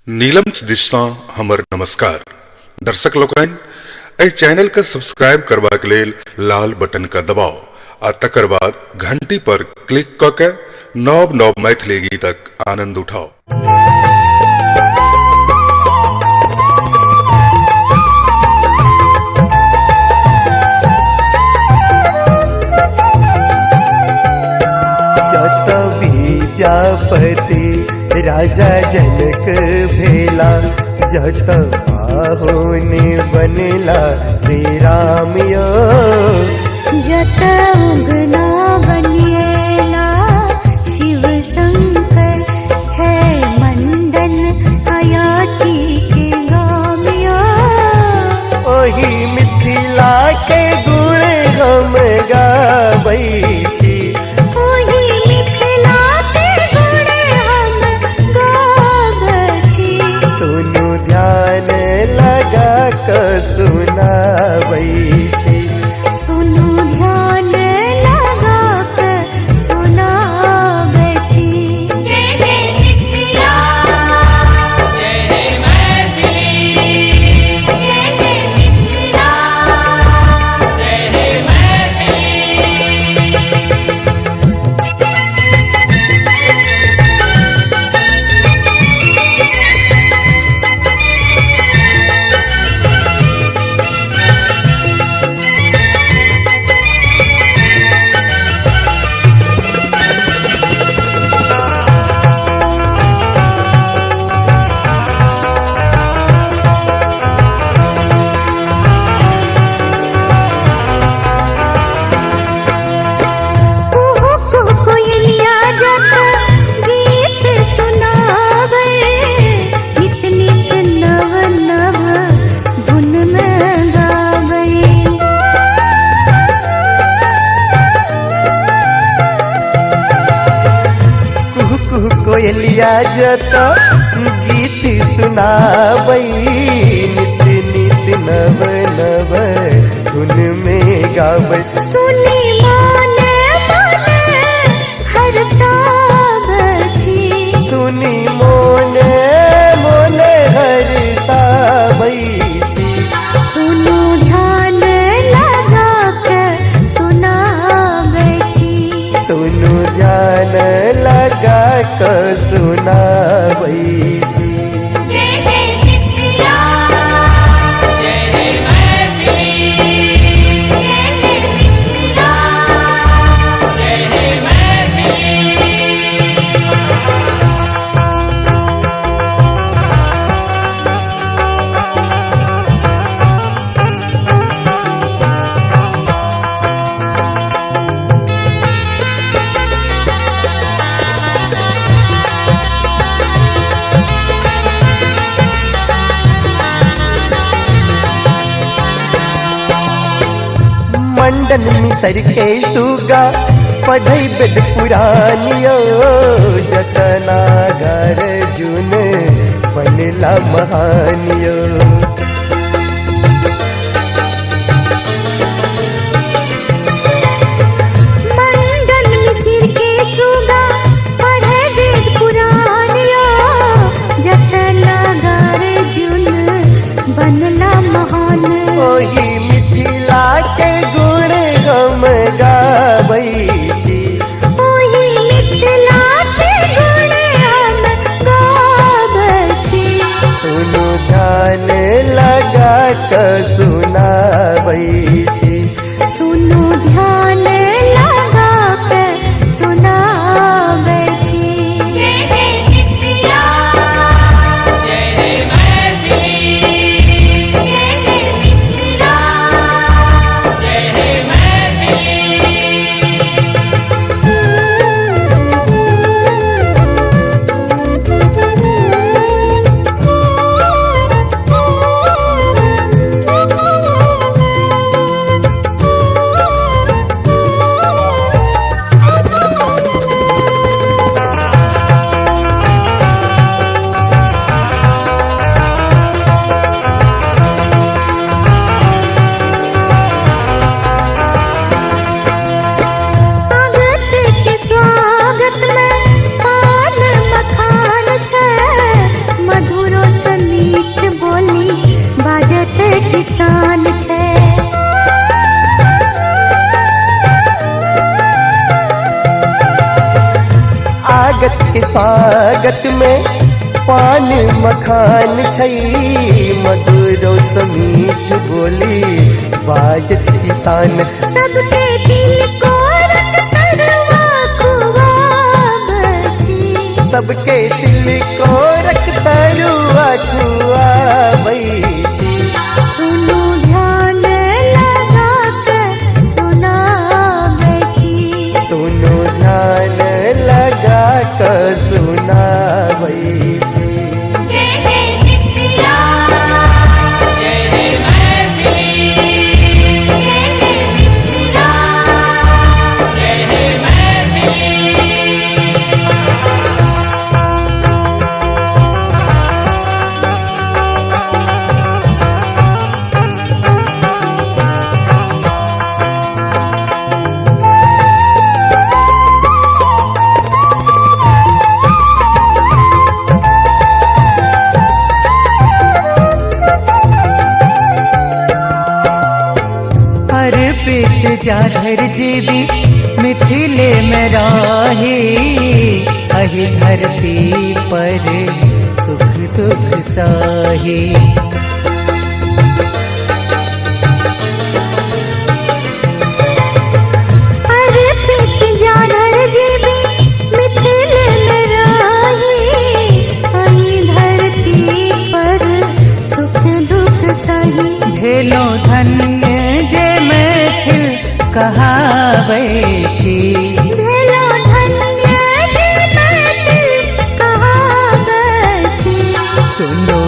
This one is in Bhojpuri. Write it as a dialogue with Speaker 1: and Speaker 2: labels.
Speaker 1: नीलम दिशा हमर नमस्कार दर्शक लोकन ए चैनल का सब्सक्राइब करबा के लेल लाल बटन का दबाओ आ तकर बाद घंटी पर क्लिक क के नव नव मैथिली गीतक आनंद उठाओ।
Speaker 2: विद्यापति राजा जनक भेला जत पाहुने बनला श्री राम यो
Speaker 3: जत उगना बनिएला शिव शंकर छह मंडल अयाची के गाम यो
Speaker 2: ओही मिथिला के गुण हम गाबै छी सुनाबै छी
Speaker 3: सुनु ध्यान लगा के सुनाबै छी। जय जय मिथिला जय जय मैथिली जय जय मिथिला जय जय मैथिली।
Speaker 2: कोयलिया जत गीत सुनाबै नित नित नव नव धुन में गाबै
Speaker 3: सुनी माने माने हरसाबै छी
Speaker 2: सुनी मोने मोने हरसाबै छी
Speaker 3: सुनु ध्यान लगा के सुनाबै छी
Speaker 2: सुनु ध्यान लगा के सुनाबै छी।
Speaker 3: जय जय मिथिला जय जय मैथिली जय जय मिथिला जय जय मैथिली।
Speaker 2: मंडन मिसर के सुगा पढ़ै वेद पुरानियो जतनागर जुन बनला महानियो
Speaker 3: मंडन मिसर के सुगा पढ़ै वेद पुरानियो जतनागर जुन बनला महान
Speaker 2: ओही मिथिला के गुण हम गाबै छी
Speaker 3: ओही मिथिला के गुण हम गाबै छी
Speaker 2: सुनु ध्यान लगा के सुनाबै छी
Speaker 3: सुनु ध्यान लगा के सुनाबै छी। जय जय मिथिला जय जय मैथिली जय जय मिथिला
Speaker 2: जगत में पान मखान छई मधुरो समीठ बोली बाजत किसान
Speaker 3: सबके दिल को रख तरवा खुआबची
Speaker 2: सबके दिल को रख तरुआ खुआबची
Speaker 3: सुनो ध्यान लगा कर सुनाबची
Speaker 2: सुनो ध्यान लगा कर सुनाबची
Speaker 4: जाधर जीवी मिथिले में राहे अहि धरती पर सुख दुख साहे
Speaker 3: अर्पित जाधर जीवी मिथिले में राहे अहि धरती पर सुख दुख सही
Speaker 4: भेलो धन्य जे मैथिल कहाबै छी
Speaker 3: भेलो धन्य जे मैथिल कहाबै छी
Speaker 4: सुनो